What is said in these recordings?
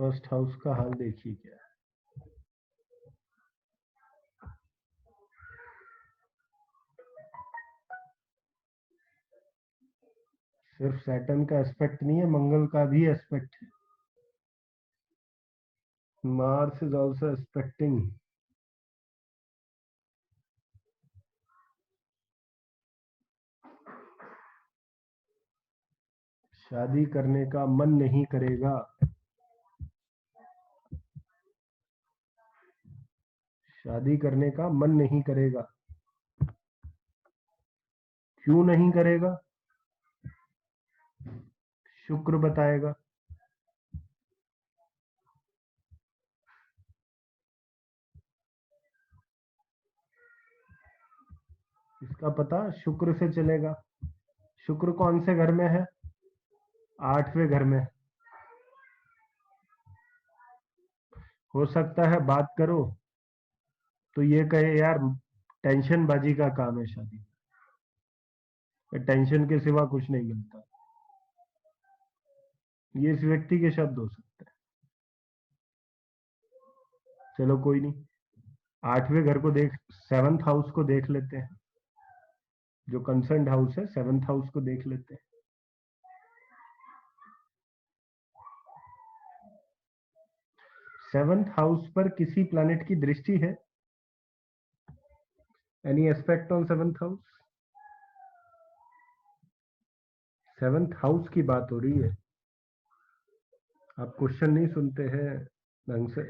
First house का हाल देखिए क्या है। सिर्फ सैटर्न का एस्पेक्ट नहीं है, मंगल का भी एस्पेक्ट है। Mars is also expecting. शादी करने का मन नहीं करेगा। शादी करने का मन नहीं करेगा। क्यों नहीं करेगा? शुक्र बताएगा। इसका पता शुक्र से चलेगा। शुक्र कौन से घर में है? 8वें घर में। हो सकता है बात करो तो ये कहे यार टेंशन बाजी का काम है शादी, टेंशन के सिवा कुछ नहीं मिलता। ये इस व्यक्ति के शब्द हो सकते हैं। चलो कोई नहीं, 8वें घर को देख, 7th हाउस को देख लेते हैं। जो कंसर्न्ड हाउस है 7th हाउस को देख लेते हैं। 7th हाउस पर किसी प्लैनेट की दृष्टि है? Any aspect on 7th house? 7th house की बात हो रही है। आप क्वेश्चन नहीं सुनते हैं ढंग से।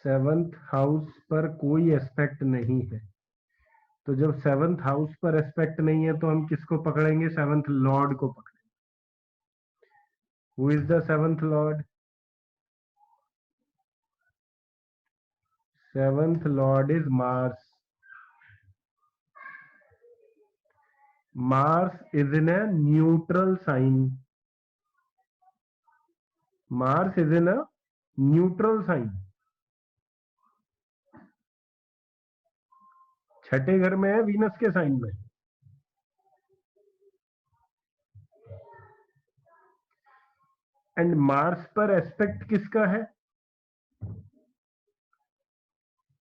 7th हाउस पर कोई एस्पेक्ट नहीं है, तो जब 7th हाउस पर एस्पेक्ट नहीं है तो हम किसको पकड़ेंगे? 7th लॉर्ड को पकड़ेंगे। Who is the 7th Lord? 7th Lord is Mars. Mars is in a neutral sign. Mars is in a neutral sign. छठे घर में है, वीनस के साइन में। एंड मार्स पर एस्पेक्ट किसका है?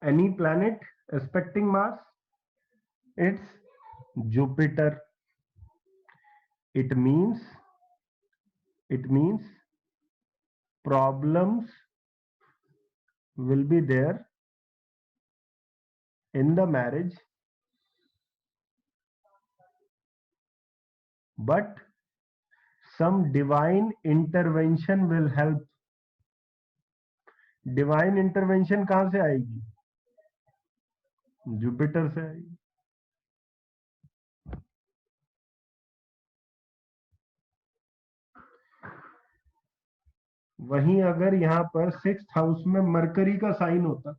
Any planet expecting Mars? It's Jupiter. It means problems will be there in the marriage, but some divine intervention will help. Divine intervention कहां से आएगी? जुपिटर से आएगी। वहीं अगर यहां पर 6th हाउस में मरकरी का साइन होता,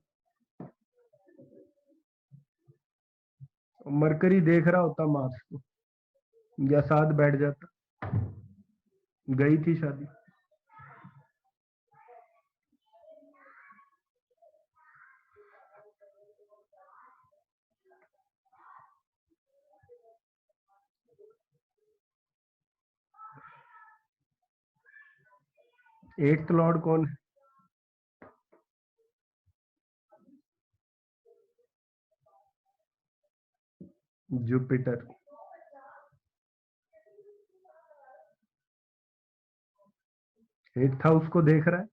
मरकरी देख रहा होता मार्स को, या साथ बैठ जाता, गई थी शादी। एट्थ लॉर्ड कौन है? जुपिटर। एट्थ हाउस को देख रहा है।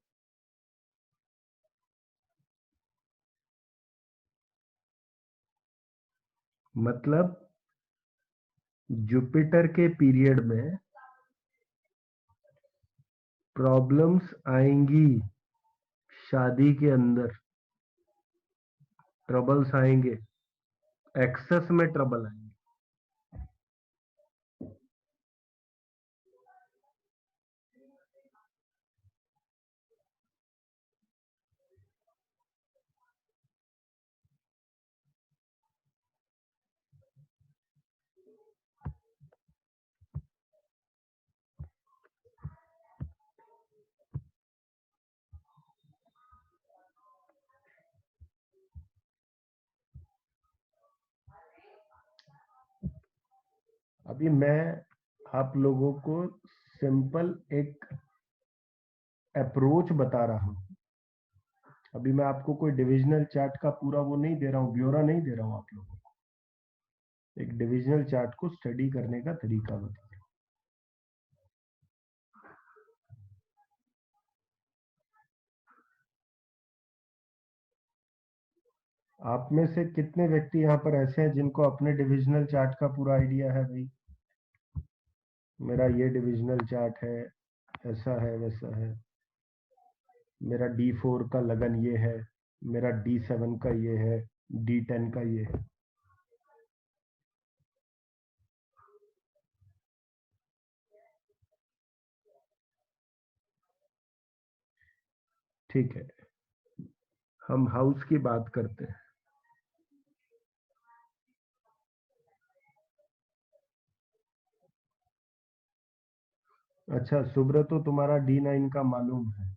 मतलब जुपिटर के पीरियड में प्रॉब्लम्स आएंगी, शादी के अंदर ट्रबल्स आएंगे, एक्सेस में ट्रबल आएंगे। अभी मैं आप लोगों को सिंपल एक अप्रोच बता रहा हूं। अभी मैं आपको कोई डिविजनल चार्ट का पूरा वो नहीं दे रहा हूं, ब्यौरा नहीं दे रहा हूं आप लोगों को। एक डिविजनल चार्ट को स्टडी करने का तरीका बता रहा हूं। आप में से कितने व्यक्ति यहाँ पर ऐसे हैं जिनको अपने डिविजनल चार्ट का पूरा आइडिया है? भाई मेरा ये डिविजनल चार्ट है, ऐसा है वैसा है, मेरा D4 का लगन ये है, मेरा D7 का ये है, D10 का ये है। ठीक है, हम हाउस की बात करते हैं। अच्छा सुब्रतो, तुम्हारा D9 का मालूम है।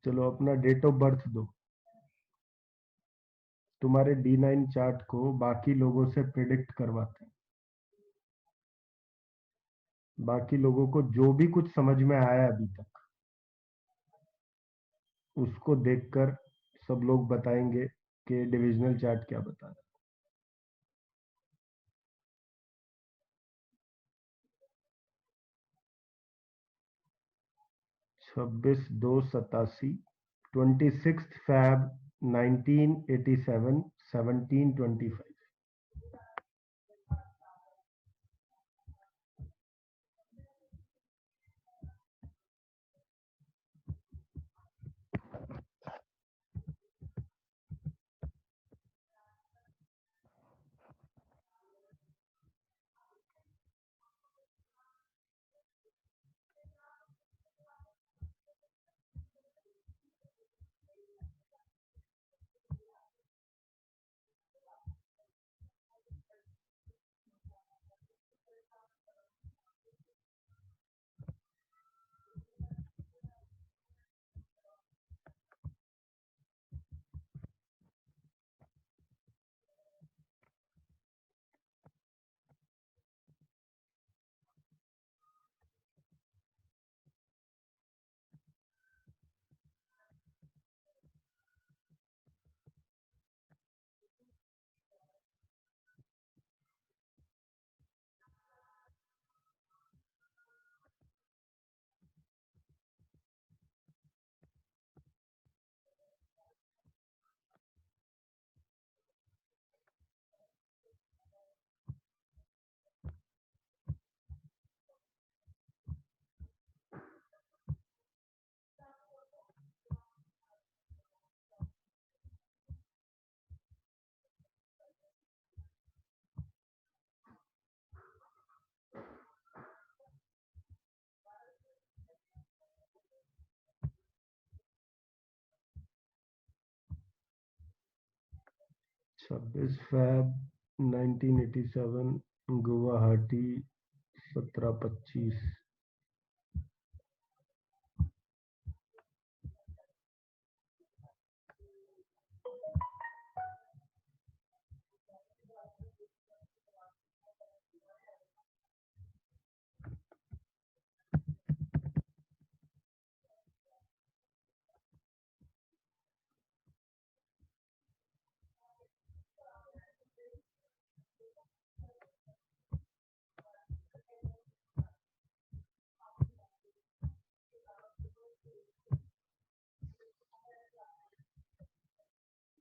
चलो अपना डेट ऑफ बर्थ दो। तुम्हारे D9 चार्ट को बाकी लोगों से प्रिडिक्ट करवाते हैं। बाकी लोगों को जो भी कुछ समझ में आया अभी तक, उसको देखकर सब लोग बताएंगे कि डिविजनल चार्ट क्या बता रहा है। 26/2/87, 26 Feb 1987, 17:25। 26 Feb 1987, गुवाहाटी 17:25।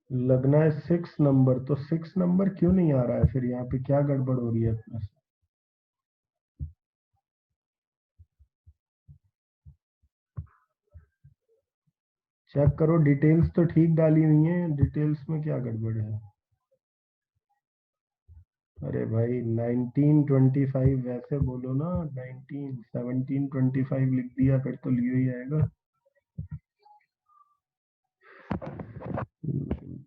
लगना है 6 नंबर, तो 6 नंबर क्यों नहीं आ रहा है? फिर यहाँ पे क्या गड़बड़ हो रही है अपने से? चेक करो, डिटेल्स तो ठीक डाली हुई हैं, डिटेल्स में क्या गड़बड़ है? अरे भाई 1925 वैसे बोलो ना, 17:25 लिख दिया फिर तो लियो ही आएगा। 1925।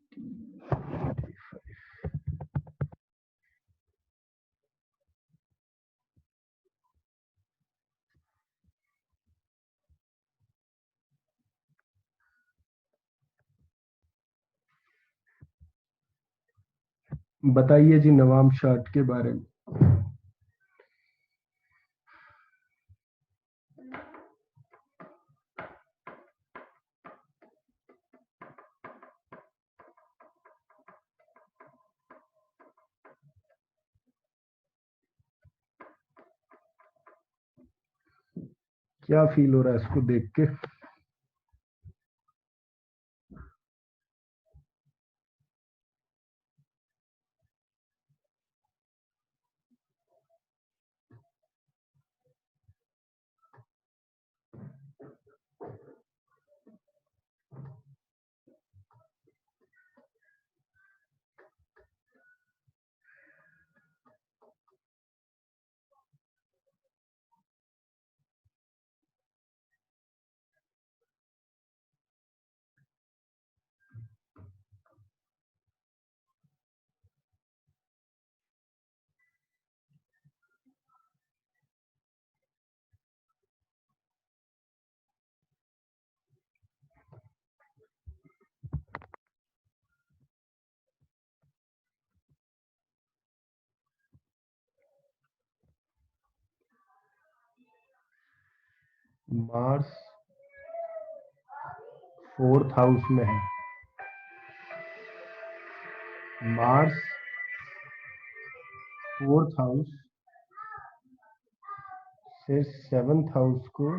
बताइए जी नवाब शाट के बारे में। क्या फील हो रहा है इसको देख के? मार्स 4th हाउस में है। मार्स 4th हाउस से 7th हाउस को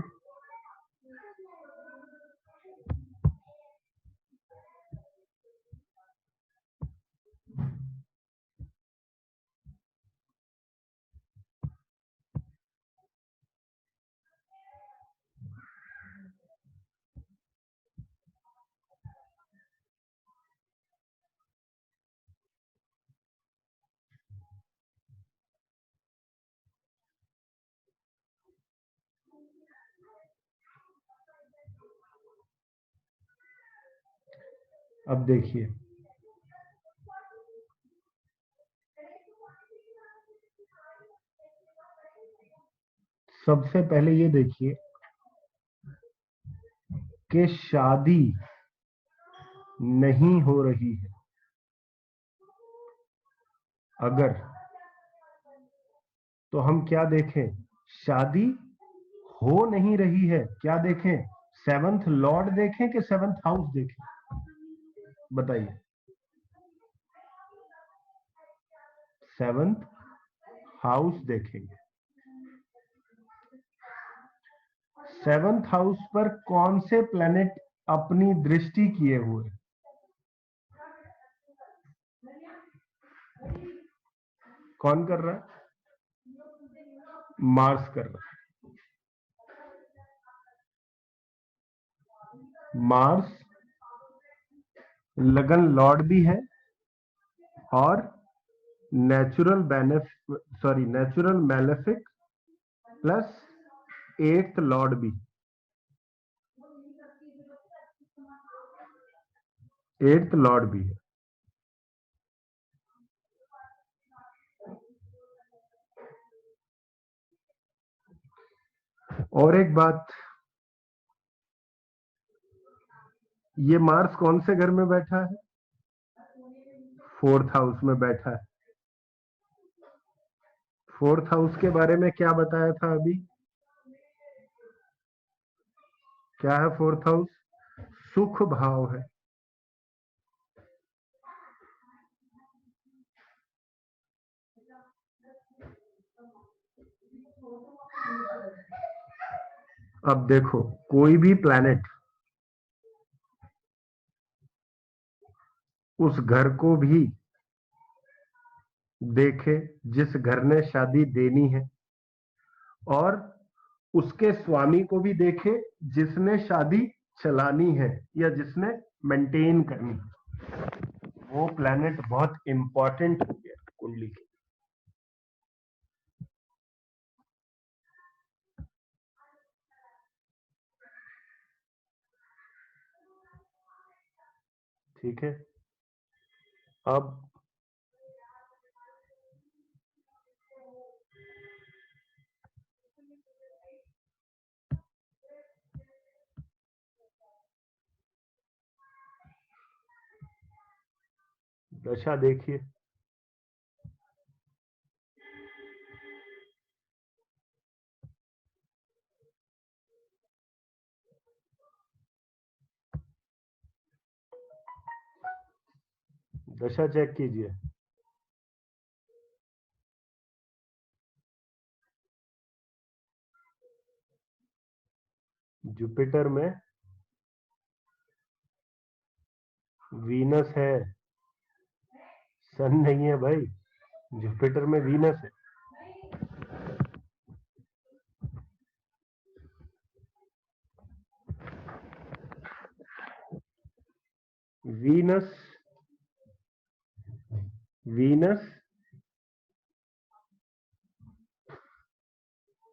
अब देखिए, सबसे पहले ये देखिए कि शादी नहीं हो रही है। अगर तो हम क्या देखें? शादी हो नहीं रही है, क्या देखें? 7th लॉर्ड देखें कि 7th हाउस देखें? बताइए। 7th हाउस देखेंगे। 7th हाउस पर कौन से प्लेनेट अपनी दृष्टि किए हुए? कौन कर रहा है? मार्स कर रहा है। मार्स लगन लॉर्ड भी है और natural malefic plus 8th Lord भी। 8th लॉर्ड भी है। और एक बात, ये मार्स कौन से घर में बैठा है? 4th हाउस में बैठा है। 4th हाउस के बारे में क्या बताया था अभी? क्या है 4th हाउस? सुख भाव है। अब देखो, कोई भी प्लैनेट उस घर को भी देखे जिस घर ने शादी देनी है, और उसके स्वामी को भी देखे जिसने शादी चलानी है या जिसने मेंटेन करनी है। वो प्लैनेट बहुत इंपॉर्टेंट हो गया कुंडली के। ठीक है। अब दशा देखिए। दशा चेक कीजिए। जुपिटर में वीनस है, सन नहीं है भाई, जुपिटर में वीनस है। वीनस वीनस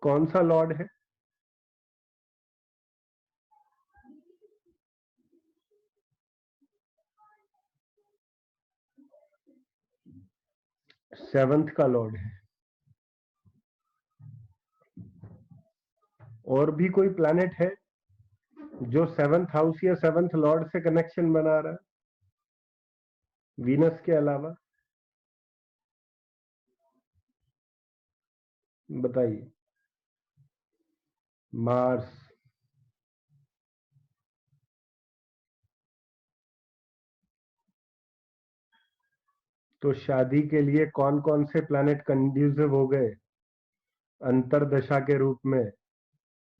कौन सा लॉर्ड है? सेवंथ का लॉर्ड है। और भी कोई प्लैनेट है जो सेवंथ हाउस या सेवंथ लॉर्ड से कनेक्शन बना रहा है वीनस के अलावा? बताइए। मार्स। तो शादी के लिए कौन कौन से प्लैनेट कंड्यूसिव हो गए अंतरदशा के रूप में?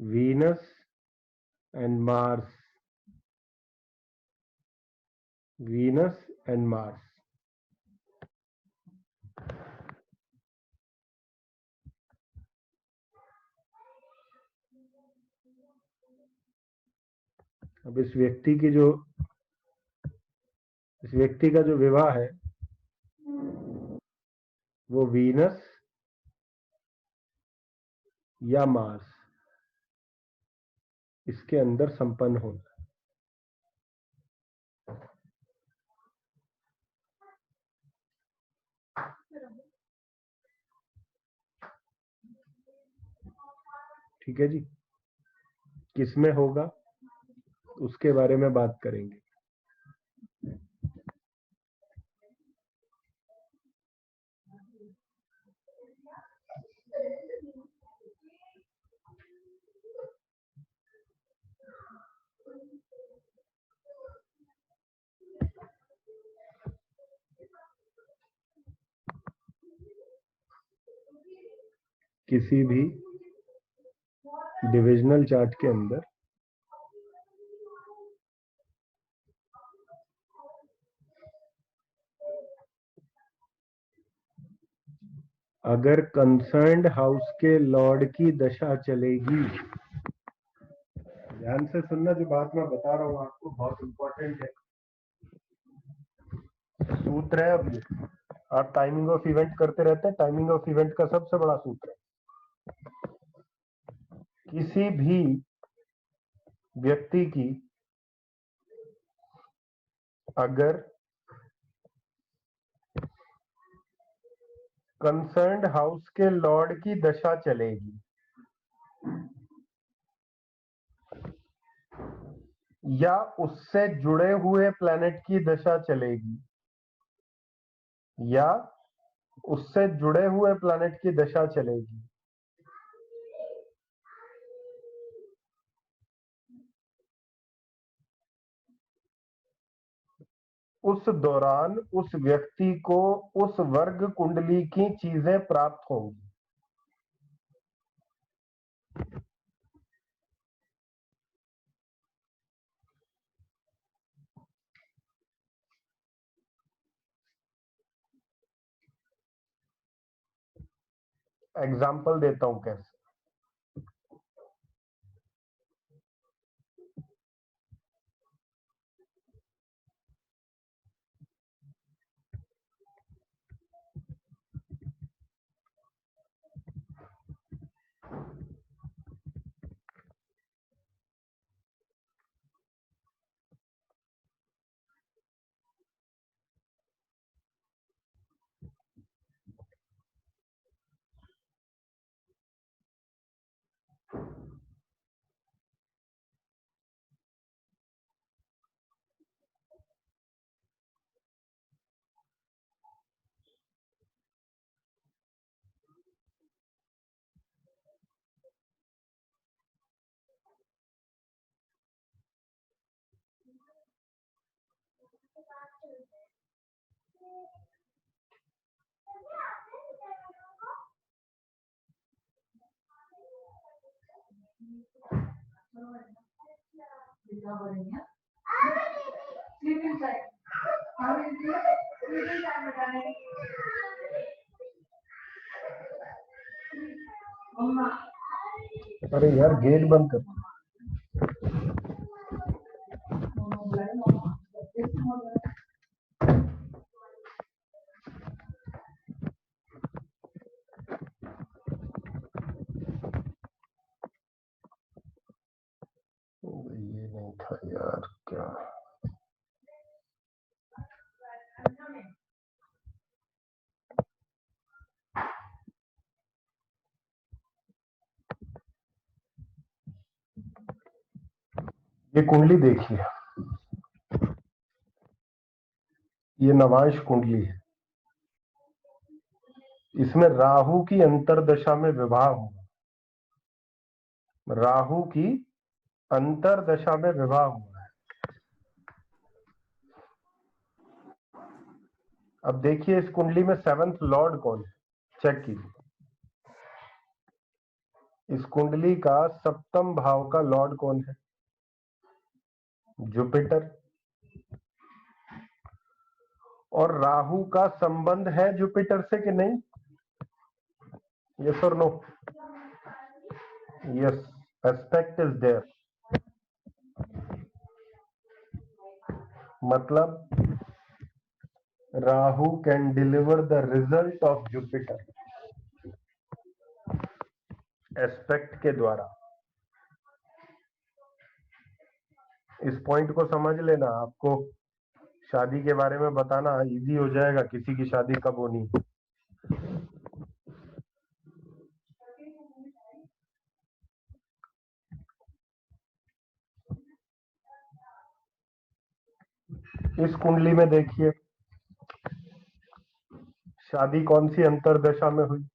Venus and Mars. Venus and Mars. अब इस व्यक्ति का जो विवाह है वो वीनस या मार्स इसके अंदर संपन्न होना। ठीक है जी। किसमें होगा उसके बारे में बात करेंगे। किसी भी डिविजनल चार्ट के अंदर अगर कंसर्न्ड हाउस के लॉर्ड की दशा चलेगी, ध्यान से सुनना, जो बात मैं बता रहा हूं आपको बहुत इंपॉर्टेंट है, सूत्र है। अब ये आप टाइमिंग ऑफ इवेंट करते रहते हैं, टाइमिंग ऑफ इवेंट का सबसे बड़ा सूत्र है, किसी भी व्यक्ति की अगर कंसर्न्ड हाउस के लॉर्ड की दशा चलेगी या उससे जुड़े हुए प्लैनेट की दशा चलेगी या उससे जुड़े हुए प्लैनेट की दशा चलेगी, उस दौरान उस व्यक्ति को उस वर्ग कुंडली की चीजें प्राप्त होंगी। एग्जाम्पल देता हूं कैसे। अरे यार गेट बंद कर। ये नहीं था यार, क्या ये कुंडली देखिए, ये नवांश कुंडली है। इसमें राहु की अंतरदशा में विवाह हुआ, राहु की अंतरदशा में विवाह हुआ है। अब देखिए इस कुंडली में 7th लॉर्ड कौन है, चेक कीजिए। इस कुंडली का 7th भाव का लॉर्ड कौन है, जुपिटर। और राहु का संबंध है जुपिटर से कि नहीं, यस और no? Yes, aspect is there. मतलब Rahu can deliver the result of Jupiter aspect के द्वारा। इस पॉइंट को समझ लेना, आपको शादी के बारे में बताना इजी हो जाएगा, किसी की शादी कब होनी। इस कुंडली में देखिए शादी कौन सी अंतरदशा में हुई,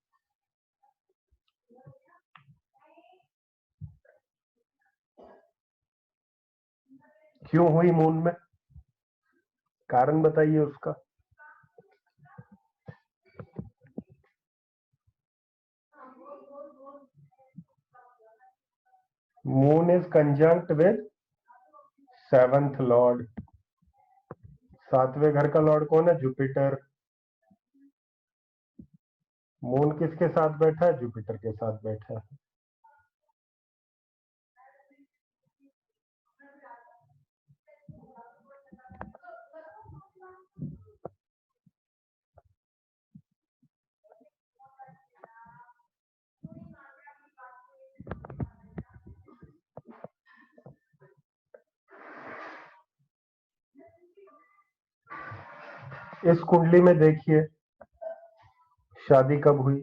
क्यों हुई मून में, कारण बताइए उसका। Moon is conjunct with 7th lord. 7वें घर का लॉर्ड कौन है, जुपिटर। मून किसके साथ बैठा है, जुपिटर के साथ बैठा है। इस कुंडली में देखिए शादी कब हुई,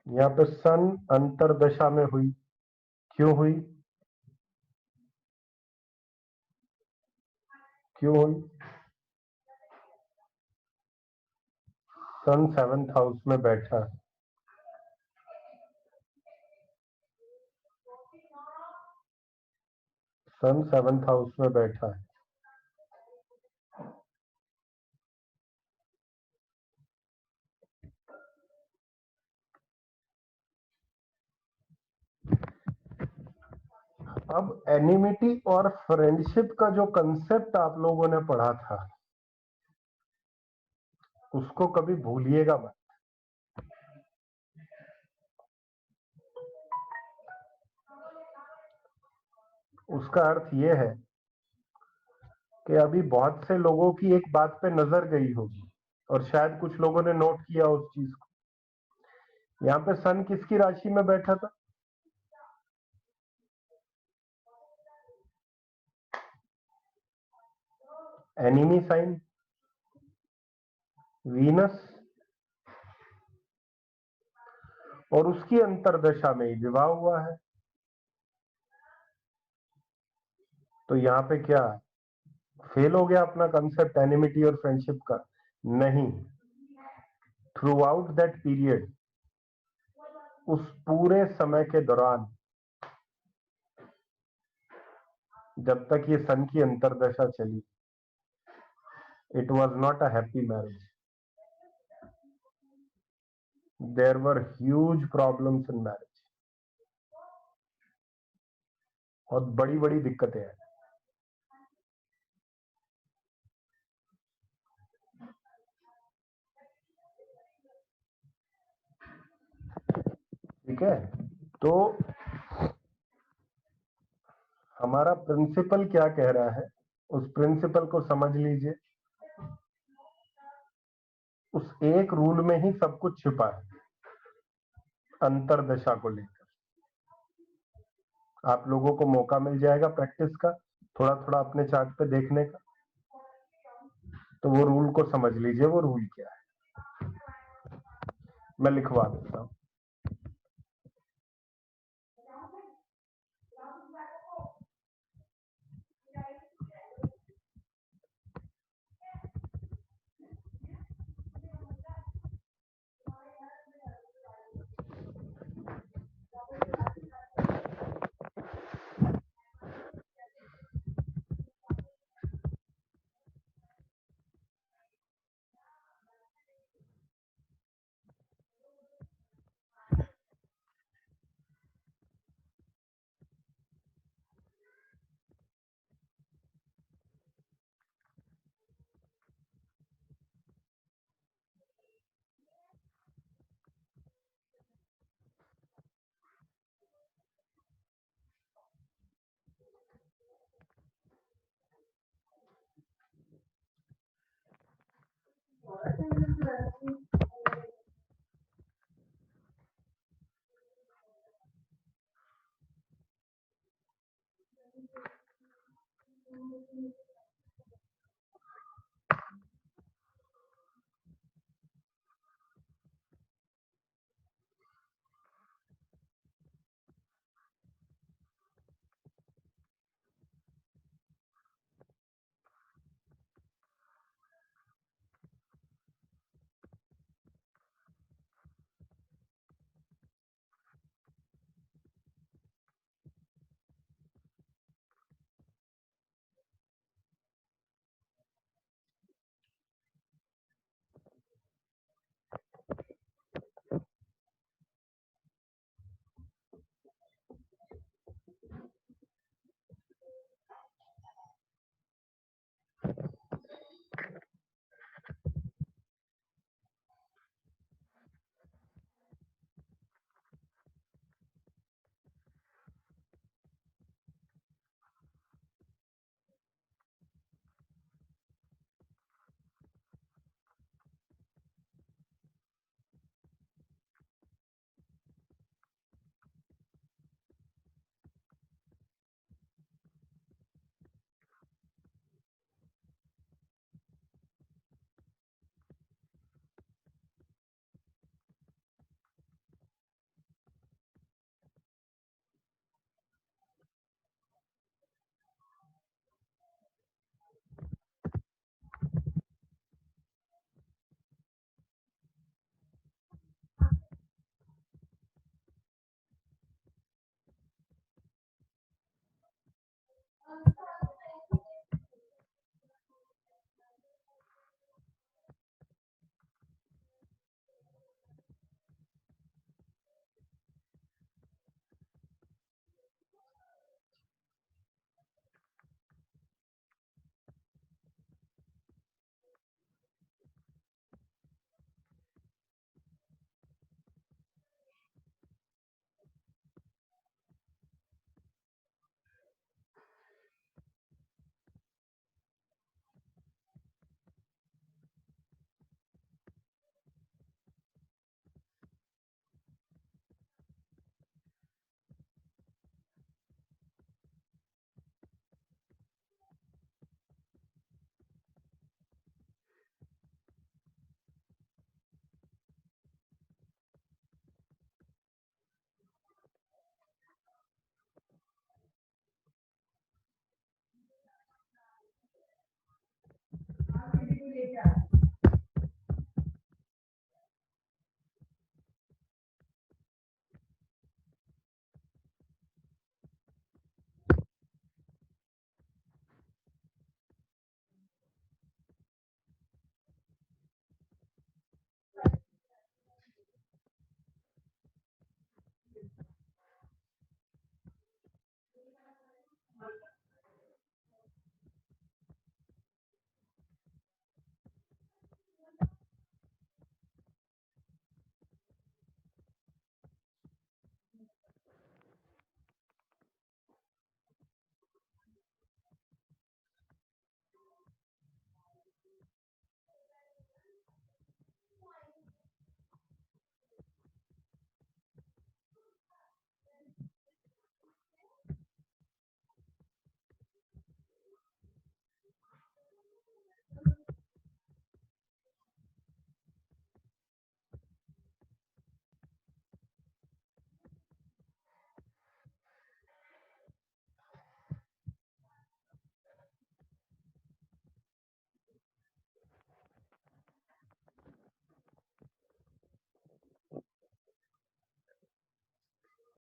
यहाँ पे सन अंतरदशा में हुई, क्यों हुई, क्यों हुई? सन 7th हाउस में बैठा, सन 7th हाउस में बैठा है। अब एनिमिटी और फ्रेंडशिप का जो कंसेप्ट आप लोगों ने पढ़ा था उसको कभी भूलिएगा मत। उसका अर्थ यह है कि अभी बहुत से लोगों की एक बात पे नजर गई होगी और शायद कुछ लोगों ने नोट किया उस चीज को। यहाँ पे सन किसकी राशि में बैठा था, एनिमी साइन वीनस, और उसकी अंतरदशा में ही विवाह हुआ है। तो यहाँ पे क्या फेल हो गया अपना कंसेप्ट एनिमिटी और फ्रेंडशिप का? नहीं, थ्रू आउट दैट पीरियड, उस पूरे समय के दौरान जब तक ये सन की अंतरदशा चली, it was not a happy marriage. There were huge problems in marriage. बहुत बड़ी बड़ी दिक्कतें हैं. ठीक है, तो हमारा प्रिंसिपल क्या कह रहा है, उस प्रिंसिपल को समझ लीजिए. उस एक रूल में ही सब कुछ छिपा है अंतरदशा को लेकर. आप लोगों को मौका मिल जाएगा प्रैक्टिस का, थोड़ा थोड़ा अपने चार्ट पे देखने का. तो वो रूल को समझ लीजिए, वो रूल क्या है मैं लिखवा देता हूं.